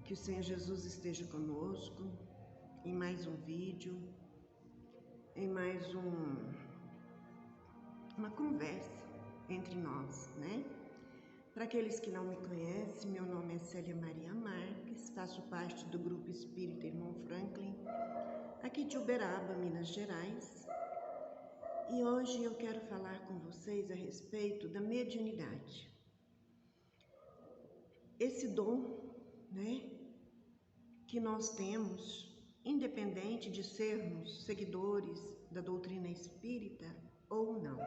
Que o Senhor Jesus esteja conosco em mais um vídeo, em mais uma conversa entre nós, né? Para aqueles que não me conhecem, meu nome é Célia Maria Marques, faço parte do Grupo Espírita Irmão Franklin, aqui de Uberaba, Minas Gerais. E hoje eu quero falar com vocês a respeito da mediunidade. Esse dom, né, que nós temos, independente de sermos seguidores da doutrina espírita ou não.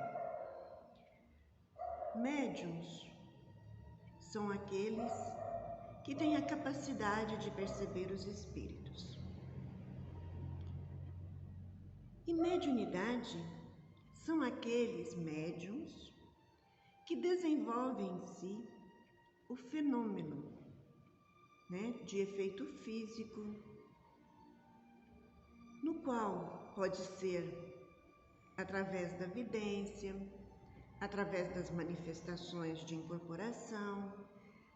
Médiuns são aqueles que têm a capacidade de perceber os espíritos. E mediunidade são aqueles médiuns que desenvolvem em si o fenômeno, né, de efeito físico, no qual pode ser através da vidência, através das manifestações de incorporação,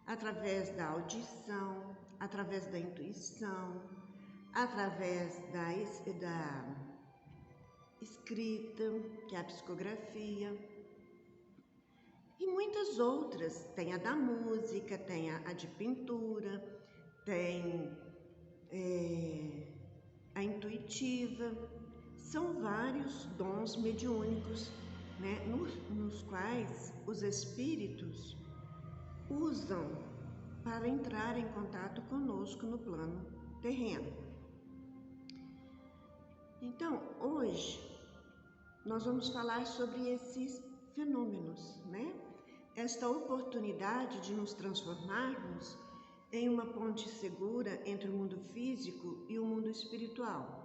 através da audição, através da intuição, através da escrita, que é a psicografia, e muitas outras. Tem a da música, tem a de pintura, tem a intuitiva. São vários dons mediúnicos, né, nos quais os espíritos usam para entrar em contato conosco no plano terreno. Então, hoje, nós vamos falar sobre esses fenômenos, né? Esta oportunidade de nos transformarmos em uma ponte segura entre o mundo físico e o mundo espiritual.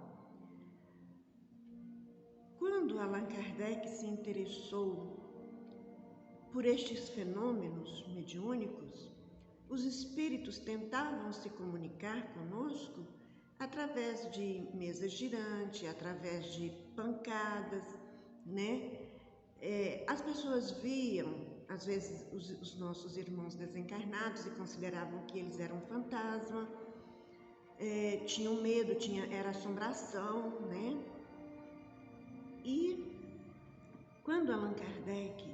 Quando Allan Kardec se interessou por estes fenômenos mediúnicos, os espíritos tentavam se comunicar conosco através de mesa girante, através de pancadas, né? As pessoas viam, às vezes, os nossos irmãos desencarnados e consideravam que eles eram fantasma, tinham medo, era assombração, né? E quando Allan Kardec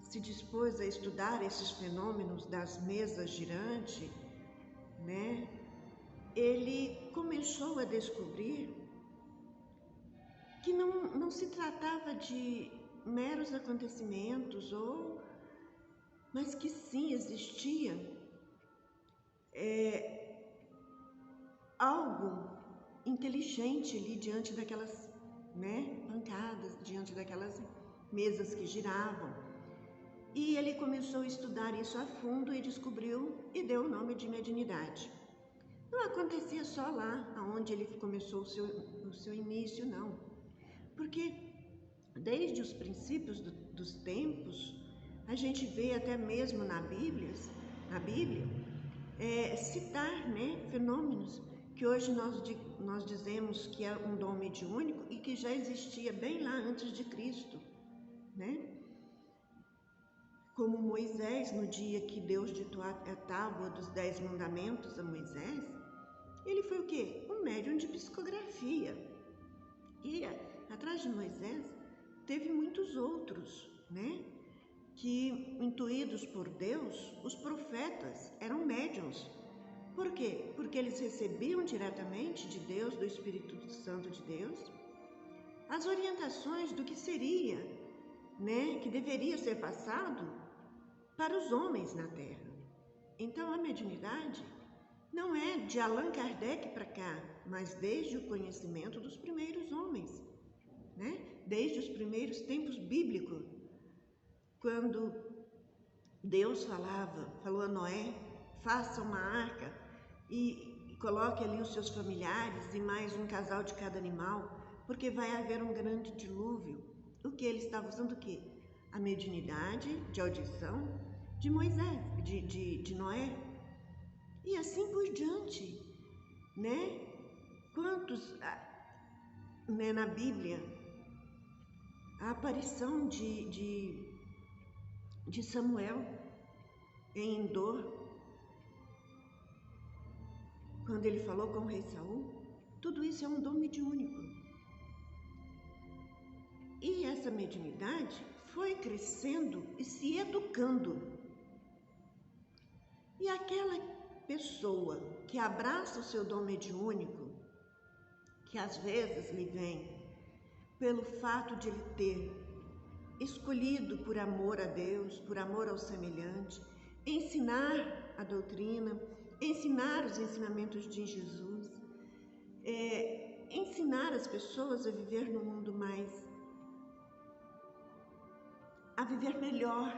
se dispôs a estudar esses fenômenos das mesas girantes, né, ele começou a descobrir que não se tratava de meros acontecimentos, mas que sim existia algo inteligente ali diante daquelas, né, pancadas, diante daquelas mesas que giravam. E ele começou a estudar isso a fundo e descobriu e deu o nome de mediunidade. Não acontecia só lá, onde ele começou o seu início, não. Porque desde os princípios dos tempos, a gente vê até mesmo na Bíblia, citar, né, fenômenos que hoje nós dizemos que é um dom mediúnico e que já existia bem lá antes de Cristo, né? Como Moisés, no dia que Deus ditou a tábua dos 10 mandamentos a Moisés, ele foi o quê? Um médium de psicografia. E atrás de Moisés teve muitos outros, né? Que, intuídos por Deus, os profetas eram médiuns. Por quê? Porque eles recebiam diretamente de Deus, do Espírito Santo de Deus, as orientações do que seria, né? Que deveria ser passado para os homens na Terra. Então, a mediunidade não é de Allan Kardec para cá, mas desde o conhecimento dos primeiros homens, né? Desde os primeiros tempos bíblicos, quando Deus falou a Noé, faça uma arca e coloque ali os seus familiares e mais um casal de cada animal, porque vai haver um grande dilúvio. O que ele estava usando o quê? A mediunidade de audição de Moisés, de Noé, e assim por diante, né? Quantos, né, na Bíblia, a aparição de Samuel em Endor, quando ele falou com o rei Saul, tudo isso é um dom mediúnico. E essa mediunidade foi crescendo e se educando. E aquela pessoa que abraça o seu dom mediúnico, que às vezes lhe vem pelo fato de ele ter escolhido por amor a Deus, por amor ao semelhante, ensinar a doutrina, ensinar os ensinamentos de Jesus, ensinar as pessoas a viver num mundo a viver melhor,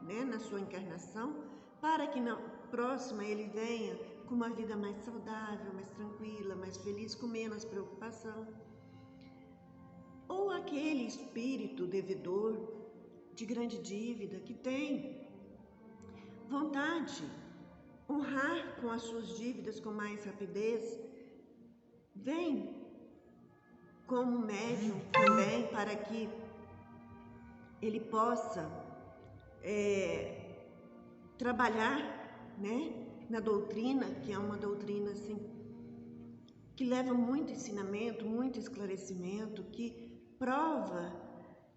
né, na sua encarnação, para que na próxima ele venha com uma vida mais saudável, mais tranquila, mais feliz, com menos preocupação. Ou aquele espírito devedor de grande dívida que tem vontade de honrar com as suas dívidas com mais rapidez, vem como médium também para que ele possa trabalhar, né, na doutrina, que é uma doutrina assim, que leva muito ensinamento, muito esclarecimento, que prova,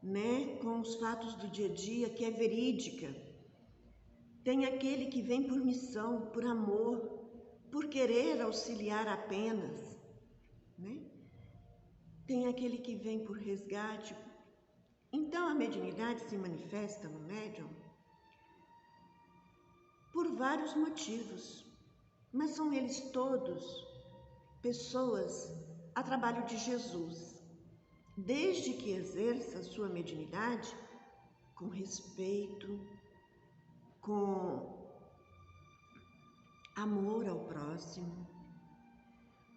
né, com os fatos do dia a dia, que é verídica. Tem aquele que vem por missão, por amor, por querer auxiliar apenas, né? Tem aquele que vem por resgate. Então, a mediunidade se manifesta no médium por vários motivos, mas são eles todos pessoas a trabalho de Jesus, desde que exerça a sua mediunidade com respeito, com amor ao próximo,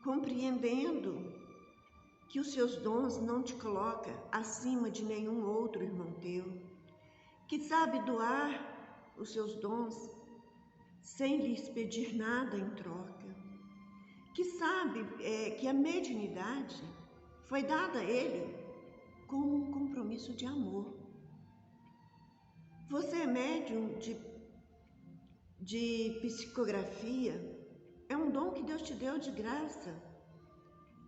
compreendendo que os seus dons não te coloca acima de nenhum outro irmão teu, que sabe doar os seus dons sem lhes pedir nada em troca, que sabe que a mediunidade foi dada a ele como um compromisso de amor. Você é médium de psicografia, é um dom que Deus te deu de graça,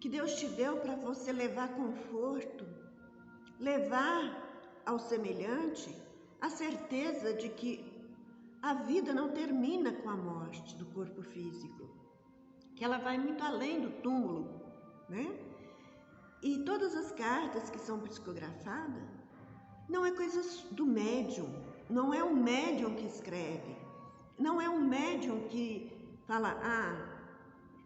que Deus te deu para você levar conforto, levar ao semelhante a certeza de que a vida não termina com a morte do corpo físico, que ela vai muito além do túmulo, né? E todas as cartas que são psicografadas não é coisa do médium, não é o médium que escreve, não é um médium que fala,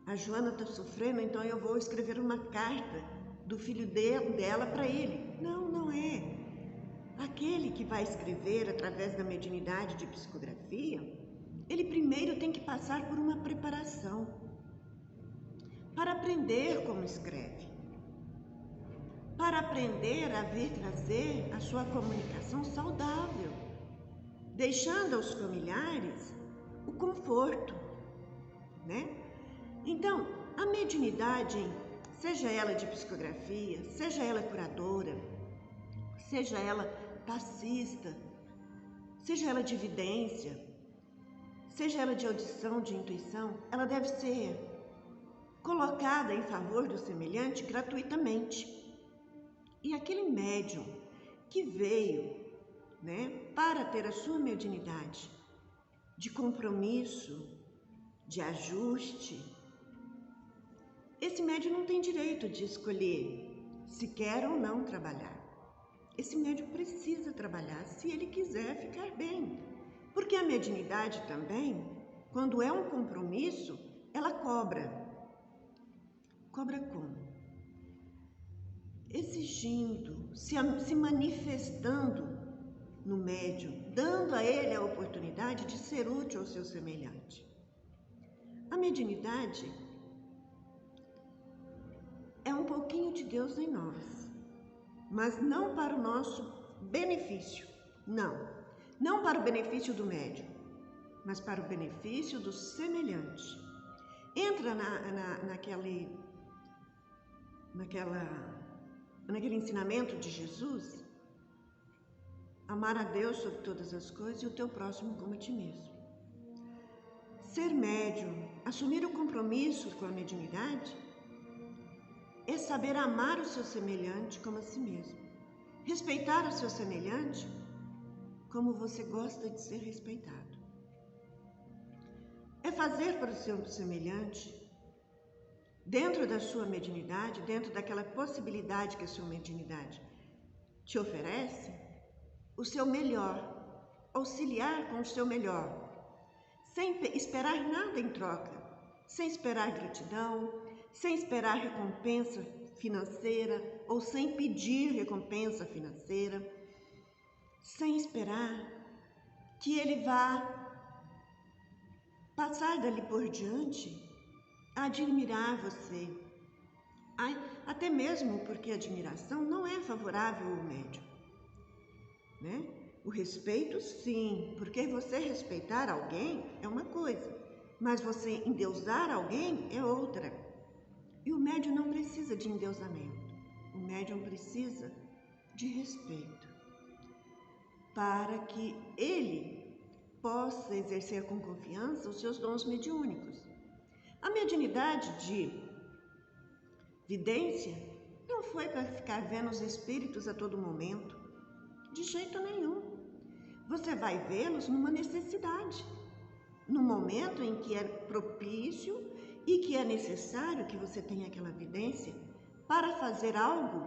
a Joana está sofrendo, então eu vou escrever uma carta do filho dela para ele. Não, não é. Aquele que vai escrever através da mediunidade de psicografia, ele primeiro tem que passar por uma preparação para aprender como escreve, para aprender a vir trazer a sua comunicação saudável, deixando aos familiares o conforto, né? Então, a mediunidade, seja ela de psicografia, seja ela curadora, seja ela passista, seja ela de vidência, seja ela de audição, de intuição, ela deve ser colocada em favor do semelhante gratuitamente. E aquele médium que veio, né, para ter a sua mediunidade de compromisso, de ajuste, esse médium não tem direito de escolher se quer ou não trabalhar. Esse médium precisa trabalhar se ele quiser ficar bem. Porque a mediunidade também, quando é um compromisso, ela cobra. Cobra como? Exigindo, se manifestando no médium, dando a ele a oportunidade de ser útil ao seu semelhante. A mediunidade é um pouquinho de Deus em nós, mas não para o nosso benefício, não para o benefício do médium, mas para o benefício do semelhante. Entra naquele ensinamento de Jesus, amar a Deus sobre todas as coisas e o teu próximo como a ti mesmo. Ser médium assumir o compromisso com a mediunidade é saber amar o seu semelhante como a si mesmo. Respeitar o seu semelhante como você gosta de ser respeitado. É fazer para o seu semelhante, dentro da sua mediunidade, dentro daquela possibilidade que a sua mediunidade te oferece, o seu melhor, auxiliar com o seu melhor, sem esperar nada em troca, sem esperar gratidão, sem esperar recompensa financeira ou sem pedir recompensa financeira, sem esperar que ele vá passar dali por diante a admirar você. Até mesmo porque a admiração não é favorável ao médium, né? O respeito, sim, porque você respeitar alguém é uma coisa, mas você endeusar alguém é outra. E o médium não precisa de endeusamento, o médium precisa de respeito, para que ele possa exercer com confiança os seus dons mediúnicos. A mediunidade de vidência não foi para ficar vendo os espíritos a todo momento, de jeito nenhum. Você vai vê-los numa necessidade, no momento em que é propício e que é necessário que você tenha aquela vidência para fazer algo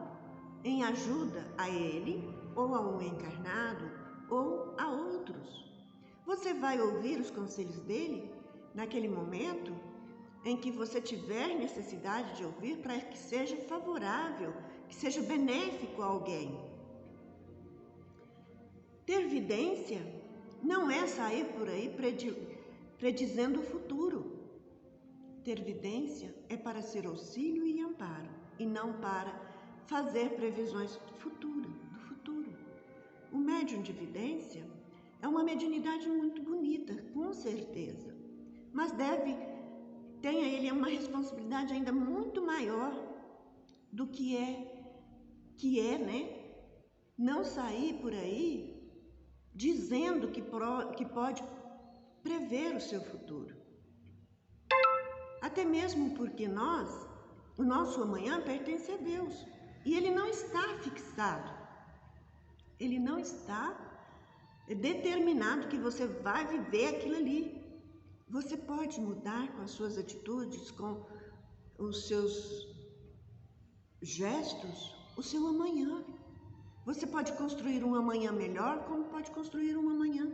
em ajuda a ele, ou a um encarnado, ou a outros. Você vai ouvir os conselhos dele naquele momento em que você tiver necessidade de ouvir, para que seja favorável, que seja benéfico a alguém. Ter vidência não é sair por aí predizendo o futuro. Ter vidência é para ser auxílio e amparo, e não para fazer previsões do futuro. O médium de vidência é uma mediunidade muito bonita, com certeza, mas tenha ele uma responsabilidade ainda muito maior do que é, né? Não sair por aí dizendo que pode prever o seu futuro. Até mesmo porque o nosso amanhã pertence a Deus e ele não está fixado, ele não está determinado que você vai viver aquilo ali. Você pode mudar com as suas atitudes, com os seus gestos, o seu amanhã. Você pode construir um amanhã melhor, como pode construir um amanhã,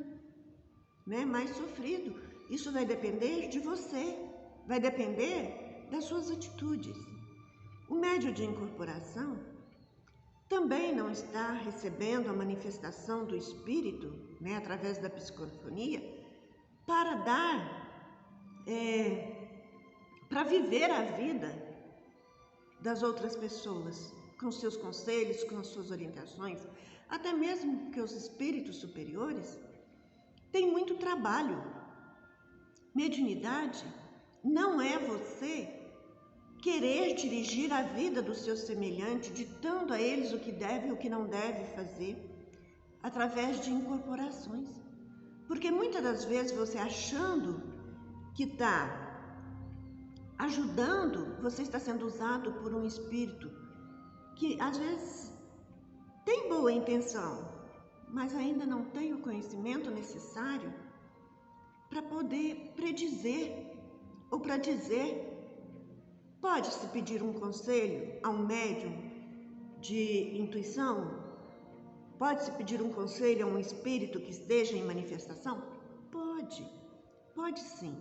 né, mais sofrido. Isso vai depender de você, vai depender das suas atitudes. O médium de incorporação também não está recebendo a manifestação do espírito, né, através da psicofonia, para para viver a vida das outras pessoas, com seus conselhos, com as suas orientações, até mesmo que os espíritos superiores têm muito trabalho. Mediunidade não é você querer dirigir a vida do seu semelhante, ditando a eles o que deve e o que não deve fazer, através de incorporações. Porque muitas das vezes você achando que está ajudando, você está sendo usado por um espírito que às vezes tem boa intenção, mas ainda não tem o conhecimento necessário para poder predizer ou para dizer. Pode-se pedir um conselho a um médium de intuição? Pode-se pedir um conselho a um espírito que esteja em manifestação? Pode sim.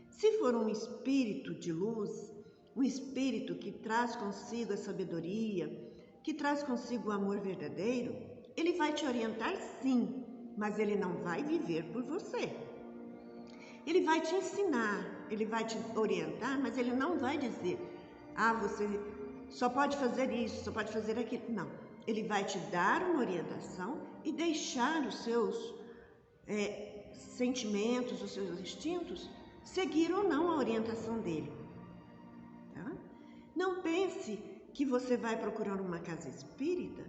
Se for um espírito de luz, um espírito que traz consigo a sabedoria, que traz consigo o amor verdadeiro, ele vai te orientar sim, mas ele não vai viver por você. Ele vai te ensinar, ele vai te orientar, mas ele não vai dizer, você só pode fazer isso, só pode fazer aquilo. Não, ele vai te dar uma orientação e deixar os seus sentimentos, os seus instintos, seguir ou não a orientação dele. Tá? Não pense que você vai procurar uma casa espírita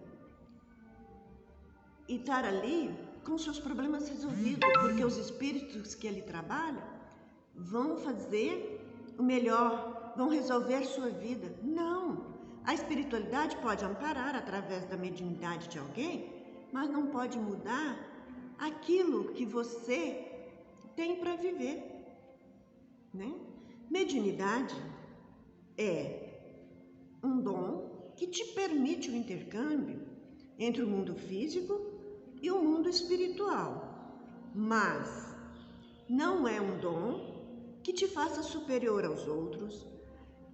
e estar ali com seus problemas resolvidos, porque os espíritos que ele trabalha vão fazer o melhor, vão resolver sua vida. Não! A espiritualidade pode amparar através da mediunidade de alguém, mas não pode mudar aquilo que você tem para viver, né? Mediunidade é um dom que te permite o intercâmbio entre o mundo físico e o mundo espiritual, mas não é um dom que te faça superior aos outros,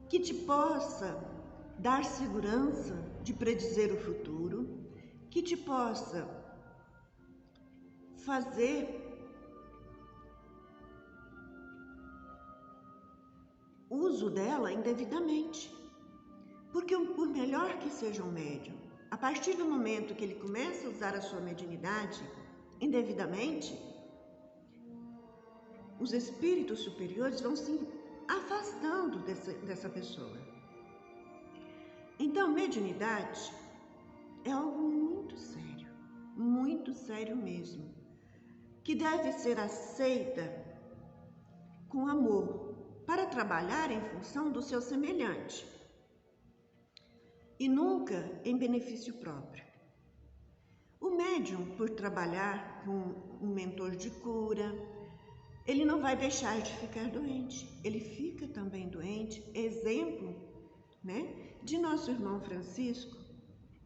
que te possa dar segurança de predizer o futuro, que te possa fazer uso dela indevidamente. Porque por melhor que seja um médium, a partir do momento que ele começa a usar a sua mediunidade indevidamente, os espíritos superiores vão se afastando dessa pessoa. Então, mediunidade é algo muito sério mesmo, que deve ser aceita com amor, para trabalhar em função do seu semelhante e nunca em benefício próprio. O médium, por trabalhar com um mentor de cura, ele não vai deixar de ficar doente, ele fica também doente. Exemplo, né, de nosso irmão Francisco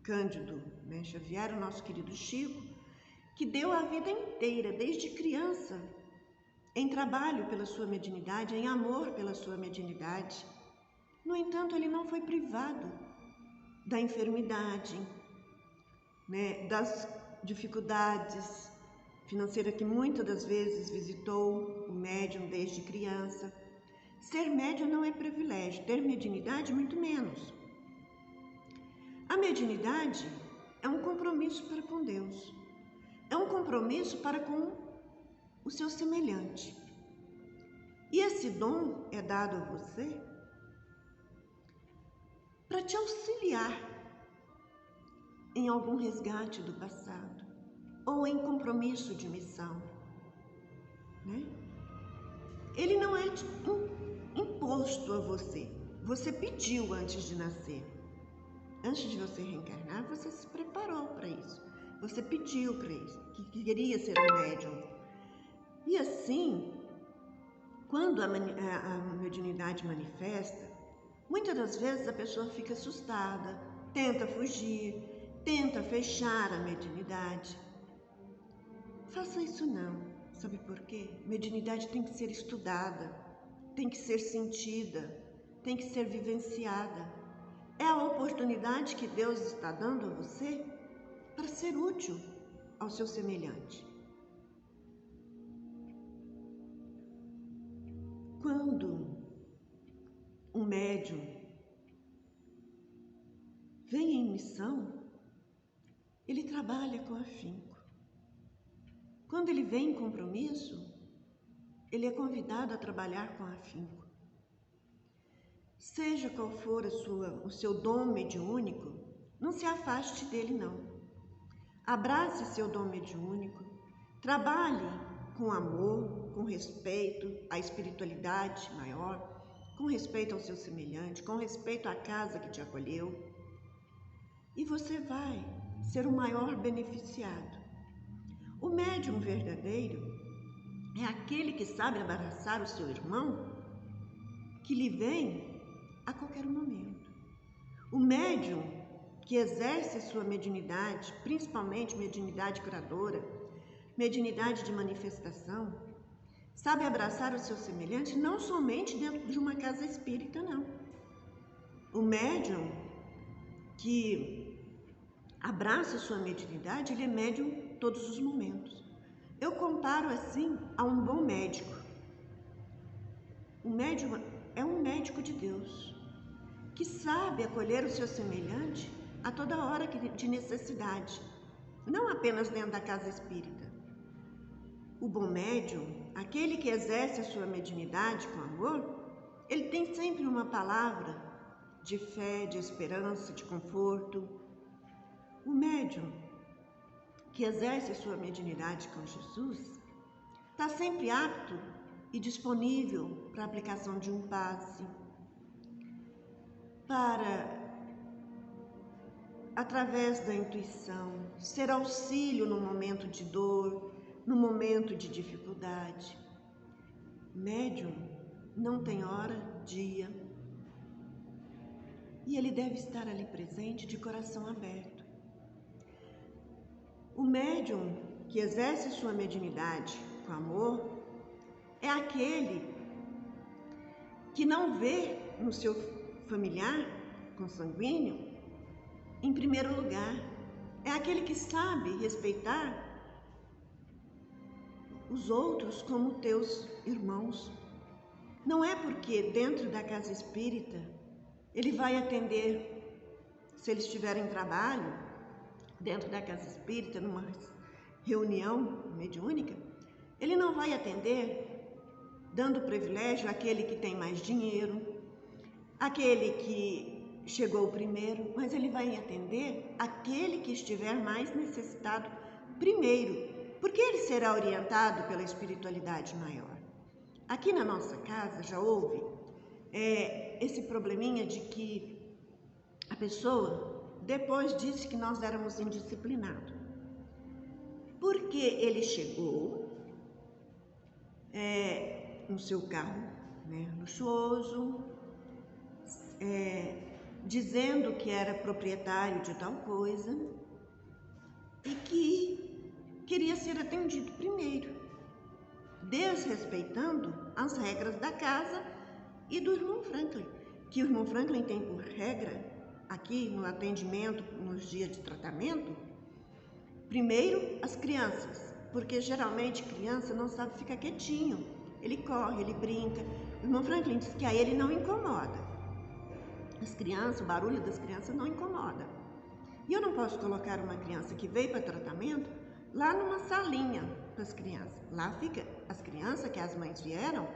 Cândido, né, Xavier, o nosso querido Chico, que deu a vida inteira, desde criança, em trabalho pela sua mediunidade, em amor pela sua mediunidade. No entanto, ele não foi privado da enfermidade, né, das dificuldades financeiras que muitas das vezes visitou o médium desde criança. Ser médium não é privilégio, ter mediunidade muito menos. A mediunidade é um compromisso para com Deus, é um compromisso para com o seu semelhante. E esse dom é dado a você para te auxiliar em algum resgate do passado ou em compromisso de missão, né? Ele não é imposto a você. Você pediu antes de nascer. Antes de você reencarnar, você se preparou para isso. Você pediu para isso, que queria ser um médium. E assim, quando a mediunidade manifesta, muitas das vezes a pessoa fica assustada, tenta fugir, tenta fechar a mediunidade. Faça isso não. Sabe por quê? Mediunidade tem que ser estudada, tem que ser sentida, tem que ser vivenciada. É a oportunidade que Deus está dando a você para ser útil ao seu semelhante. Quando um médium vem em missão, ele trabalha com afinco. Quando ele vem em compromisso, ele é convidado a trabalhar com afinco. Seja qual for o seu dom mediúnico, não se afaste dele não. Abrace seu dom mediúnico, trabalhe com amor, com respeito à espiritualidade maior, com respeito ao seu semelhante, com respeito à casa que te acolheu, e você vai ser o maior beneficiado. O médium verdadeiro é aquele que sabe abraçar o seu irmão, que lhe vem a qualquer momento. O médium que exerce sua mediunidade, principalmente mediunidade curadora, mediunidade de manifestação, sabe abraçar o seu semelhante não somente dentro de uma casa espírita, não. O médium que abraça sua mediunidade, ele é médium todos os momentos. Eu comparo assim a um bom médico. O médium é um médico de Deus, que sabe acolher o seu semelhante a toda hora de necessidade, não apenas dentro da casa espírita. O bom médium, aquele que exerce a sua mediunidade com amor, ele tem sempre uma palavra de fé, de esperança, de conforto. O médium que exerce a sua mediunidade com Jesus está sempre apto e disponível para a aplicação de um passe, para, através da intuição, ser auxílio no momento de dor, no momento de dificuldade. Médium não tem hora, dia, e ele deve estar ali presente de coração aberto. O médium que exerce sua mediunidade com amor é aquele que não vê no seu familiar consanguíneo em primeiro lugar. É aquele que sabe respeitar os outros como teus irmãos. Não é porque dentro da casa espírita ele vai atender, se ele estiver em trabalho, dentro da casa espírita, numa reunião mediúnica, ele não vai atender dando privilégio àquele que tem mais dinheiro, àquele que chegou primeiro, mas ele vai atender aquele que estiver mais necessitado primeiro, porque ele será orientado pela espiritualidade maior. Aqui na nossa casa já houve esse probleminha de que a pessoa depois disse que nós éramos indisciplinados, porque ele chegou no seu carro, né, luxuoso, dizendo que era proprietário de tal coisa e que queria ser atendido primeiro, desrespeitando as regras da casa e do irmão Franklin, que o irmão Franklin tem por regra, aqui no atendimento, nos dias de tratamento, primeiro as crianças, porque geralmente criança não sabe ficar quietinho, ele corre, ele brinca. O irmão Franklin diz que a ele não incomoda. As crianças, o barulho das crianças não incomoda. E eu não posso colocar uma criança que veio para tratamento lá numa salinha para as crianças. Lá fica as crianças que as mães vieram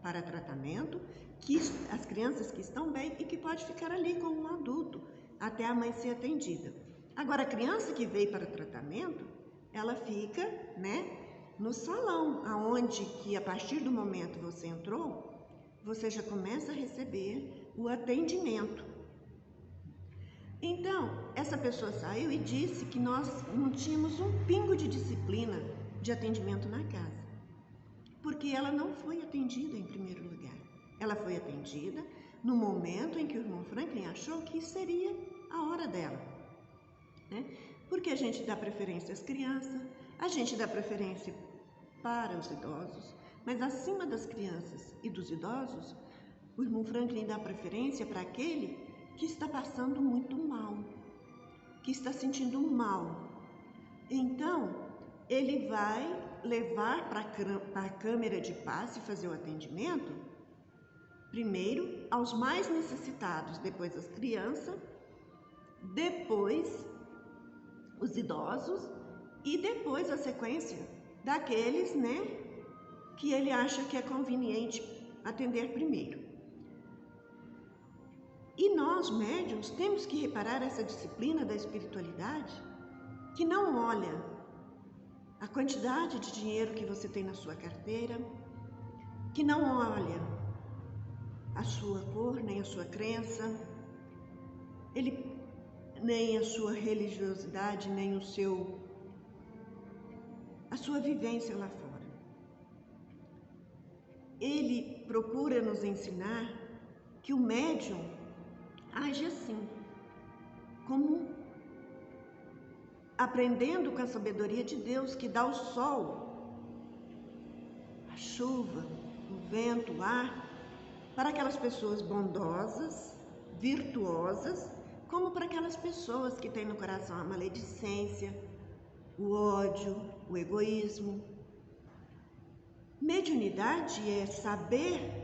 para tratamento, que as crianças que estão bem e que pode ficar ali com um adulto até a mãe ser atendida. Agora, a criança que veio para tratamento, ela fica, né, no salão, aonde que a partir do momento que você entrou, você já começa a receber o atendimento. Então, essa pessoa saiu e disse que nós não tínhamos um pingo de disciplina de atendimento na casa, porque ela não foi atendida em primeiro lugar. Ela foi atendida no momento em que o irmão Franklin achou que seria a hora dela, né? Porque a gente dá preferência às crianças, a gente dá preferência para os idosos, mas acima das crianças e dos idosos, o irmão Franklin dá preferência para aquele que está passando muito mal, que está sentindo mal. Então, ele vai levar para a câmera de passe fazer o atendimento, primeiro aos mais necessitados, depois as crianças, depois os idosos e depois a sequência daqueles, né, que ele acha que é conveniente atender primeiro. E nós, médiuns, temos que reparar essa disciplina da espiritualidade, que não olha a quantidade de dinheiro que você tem na sua carteira, que não olha a sua cor, nem a sua crença, nem a sua religiosidade, nem a sua vivência lá fora. Ele procura nos ensinar que o médium age assim, como aprendendo com a sabedoria de Deus, que dá o sol, a chuva, o vento, o ar, para aquelas pessoas bondosas, virtuosas, como para aquelas pessoas que têm no coração a maledicência, o ódio, o egoísmo. Mediunidade é saber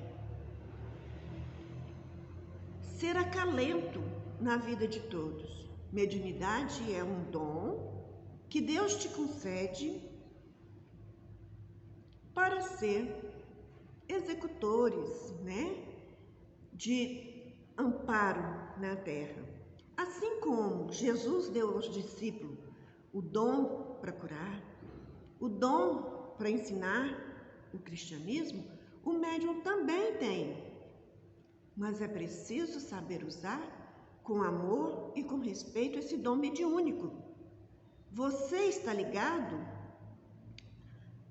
ser acalento na vida de todos. Mediunidade é um dom que Deus te concede para ser executores, né, de amparo na terra. Assim como Jesus deu aos discípulos o dom para curar, o dom para ensinar o cristianismo, o médium também tem, mas é preciso saber usar com amor e com respeito esse dom mediúnico. Você está ligado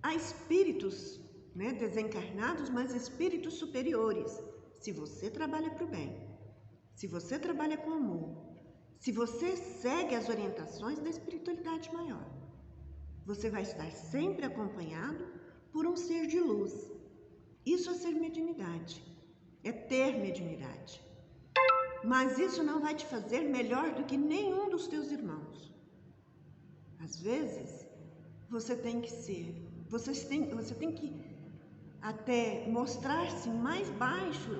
a espíritos, né, desencarnados, mas espíritos superiores. Se você trabalha para o bem, se você trabalha com amor, se você segue as orientações da espiritualidade maior, você vai estar sempre acompanhado por um ser de luz. Isso é ser mediunidade, é ter mediunidade. Mas isso não vai te fazer melhor do que nenhum dos teus irmãos. Às vezes, você tem que até mostrar-se mais baixo,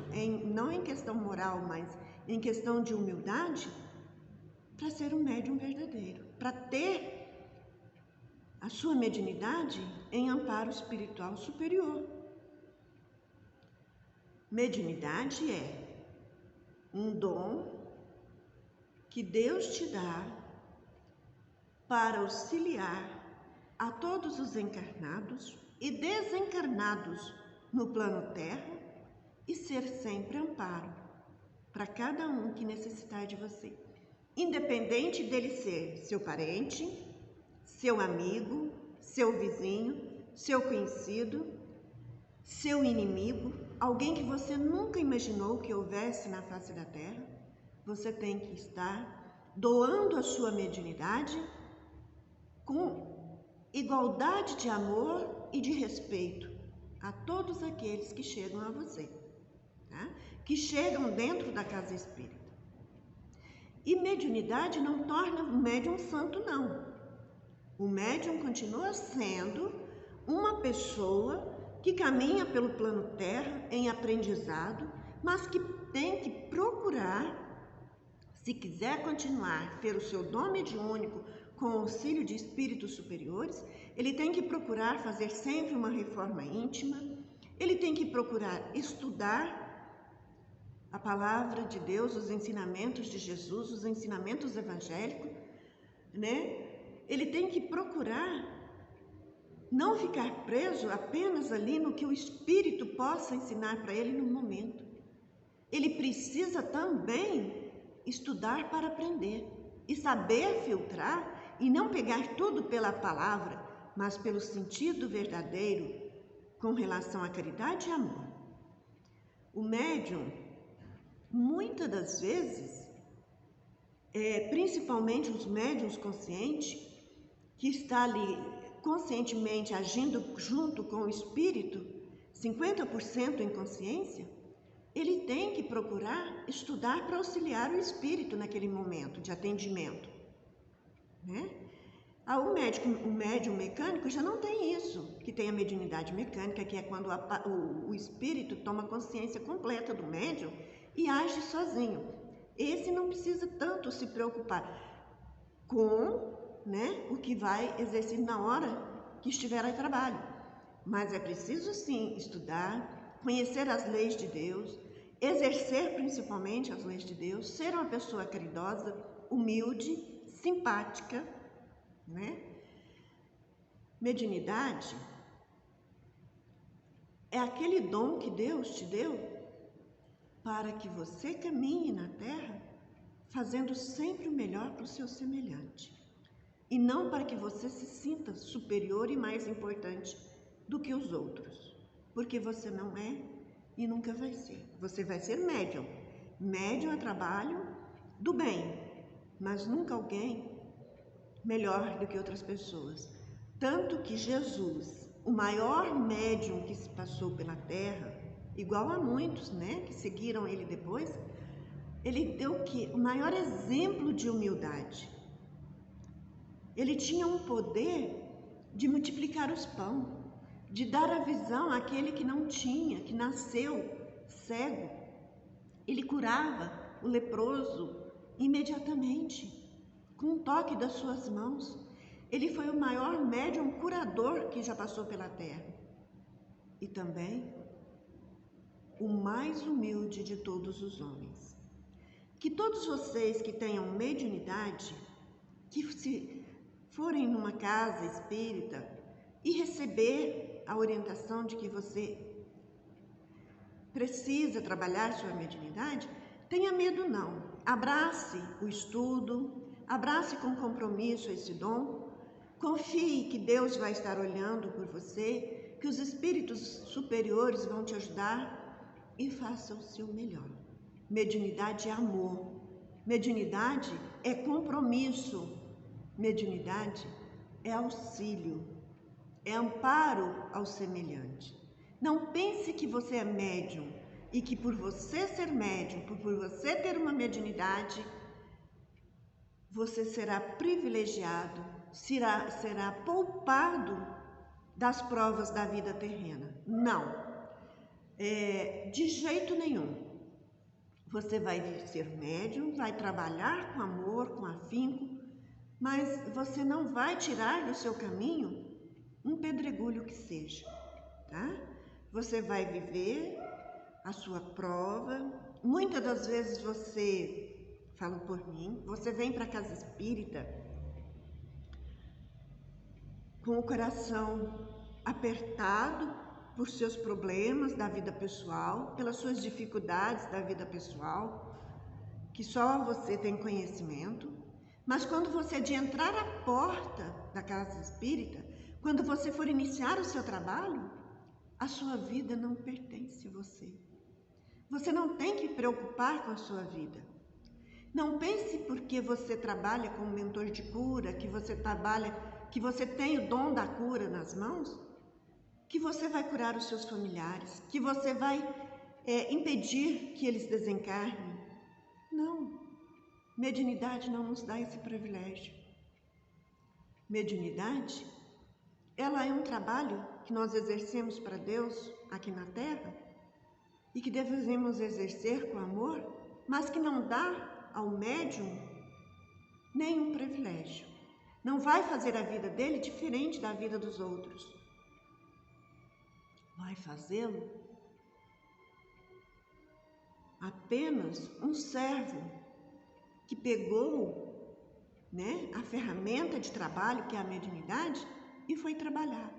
não em questão moral, mas em questão de humildade, para ser um médium verdadeiro, para ter a sua mediunidade em amparo espiritual superior. Mediunidade é um dom que Deus te dá para auxiliar a todos os encarnados e desencarnados no plano Terra e ser sempre amparo para cada um que necessitar de você, independente dele ser seu parente, seu amigo, seu vizinho, seu conhecido, seu inimigo, alguém que você nunca imaginou que houvesse na face da Terra. Você tem que estar doando a sua mediunidade com igualdade de amor e de respeito a todos aqueles que chegam a você, tá? Que chegam dentro da casa espírita. E mediunidade não torna o médium santo, não. O médium continua sendo uma pessoa que caminha pelo plano Terra em aprendizado, mas que tem que procurar, se quiser continuar ter o seu dom mediúnico com o auxílio de espíritos superiores, ele tem que procurar fazer sempre uma reforma íntima, ele tem que procurar estudar a palavra de Deus, os ensinamentos de Jesus, os ensinamentos evangélicos, né? Ele tem que procurar não ficar preso apenas ali no que o Espírito possa ensinar para ele no momento. Ele precisa também estudar para aprender e saber filtrar e não pegar tudo pela palavra, mas pelo sentido verdadeiro com relação à caridade e amor. O médium, muitas das vezes, principalmente os médiuns conscientes, que está ali conscientemente agindo junto com o espírito, 50% em consciência, ele tem que procurar estudar para auxiliar o espírito naquele momento de atendimento, né? O médium mecânico já não tem isso, que tem a mediunidade mecânica, que é quando o espírito toma consciência completa do médium e age sozinho. Esse não precisa tanto se preocupar com, né, o que vai exercer na hora que estiver a trabalho. Mas é preciso sim estudar, conhecer as leis de Deus, exercer principalmente as leis de Deus, ser uma pessoa caridosa, humilde, simpática, né? Mediunidade é aquele dom que Deus te deu para que você caminhe na Terra fazendo sempre o melhor para o seu semelhante. E não para que você se sinta superior e mais importante do que os outros. Porque você não é e nunca vai ser. Você vai ser médium. Médium é trabalho do bem, mas nunca alguém melhor do que outras pessoas. Tanto que Jesus, o maior médium que se passou pela Terra, igual a muitos, né, que seguiram ele depois, ele deu o maior exemplo de humildade. Ele tinha um poder de multiplicar os pães, de dar a visão àquele que não tinha, que nasceu cego. Ele curava o leproso imediatamente, com um toque das suas mãos. Ele foi o maior médium curador que já passou pela Terra. E também o mais humilde de todos os homens. Que todos vocês que tenham mediunidade, que se forem numa casa espírita e receber a orientação de que você precisa trabalhar sua mediunidade, tenha medo não. Abrace o estudo, abrace com compromisso esse dom, confie que Deus vai estar olhando por você, que os espíritos superiores vão te ajudar e faça o seu melhor. Mediunidade é amor, mediunidade é compromisso, mediunidade é auxílio, é amparo ao semelhante. Não pense que você é médium e que por você ser médium, por você ter uma mediunidade, você será privilegiado, será poupado das provas da vida terrena. Não, de jeito nenhum. Você vai ser médium, vai trabalhar com amor, com afinco, mas você não vai tirar do seu caminho um pedregulho que seja, tá? Você vai viver a sua prova. Muitas das vezes você, falo por mim, você vem para a casa espírita com o coração apertado por seus problemas da vida pessoal, pelas suas dificuldades da vida pessoal, que só você tem conhecimento. Mas quando você de entrar à porta da casa espírita, quando você for iniciar o seu trabalho, a sua vida não pertence a você. Você não tem que preocupar com a sua vida. Não pense porque você trabalha como mentor de cura, que você tem o dom da cura nas mãos, que você vai curar os seus familiares, que você vai impedir que eles desencarnem. Não. Mediunidade não nos dá esse privilégio. Mediunidade, ela é um trabalho que nós exercemos para Deus aqui na Terra e que devemos exercer com amor, mas que não dá ao médium nenhum privilégio. Não vai fazer a vida dele diferente da vida dos outros. Vai fazê-lo apenas um servo que pegou, a ferramenta de trabalho, que é a mediunidade, e foi trabalhar.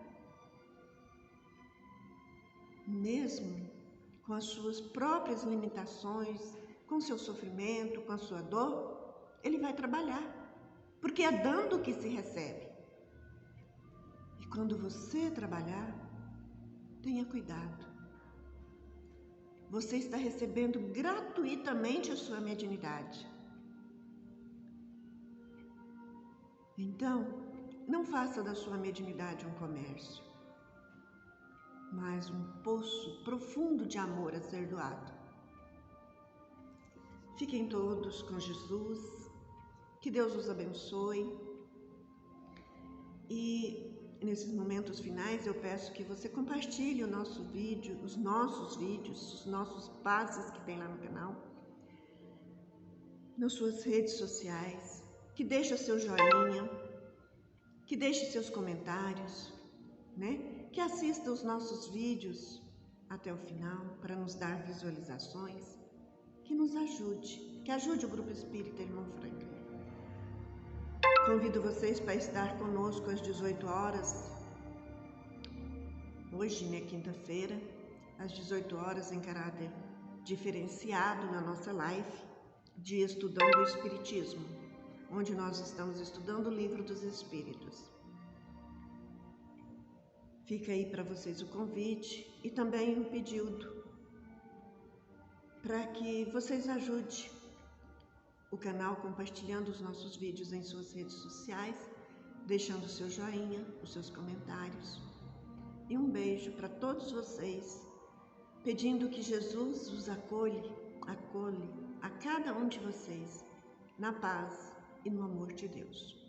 Mesmo com as suas próprias limitações, com seu sofrimento, com a sua dor, ele vai trabalhar, porque é dando que se recebe. E quando você trabalhar, tenha cuidado. Você está recebendo gratuitamente a sua mediunidade. Então, não faça da sua mediunidade um comércio, mas um poço profundo de amor a ser doado. Fiquem todos com Jesus, que Deus os abençoe. E nesses momentos finais eu peço que você compartilhe o nosso vídeo, os nossos vídeos, os nossos passes que tem lá no canal, nas suas redes sociais, que deixe seu joinha, que deixe seus comentários, que assista os nossos vídeos até o final para nos dar visualizações, que nos ajude, que ajude o Grupo Espírita Irmão Franklin. Convido vocês para estar conosco às 18 horas, hoje, quinta-feira, às 18 horas, em caráter diferenciado na nossa live de Estudando o Espiritismo, onde nós estamos estudando o Livro dos Espíritos. Fica aí para vocês o convite e também um pedido para que vocês ajudem o canal compartilhando os nossos vídeos em suas redes sociais, deixando o seu joinha, os seus comentários. E um beijo para todos vocês, pedindo que Jesus os acolhe a cada um de vocês, na paz e no amor de Deus.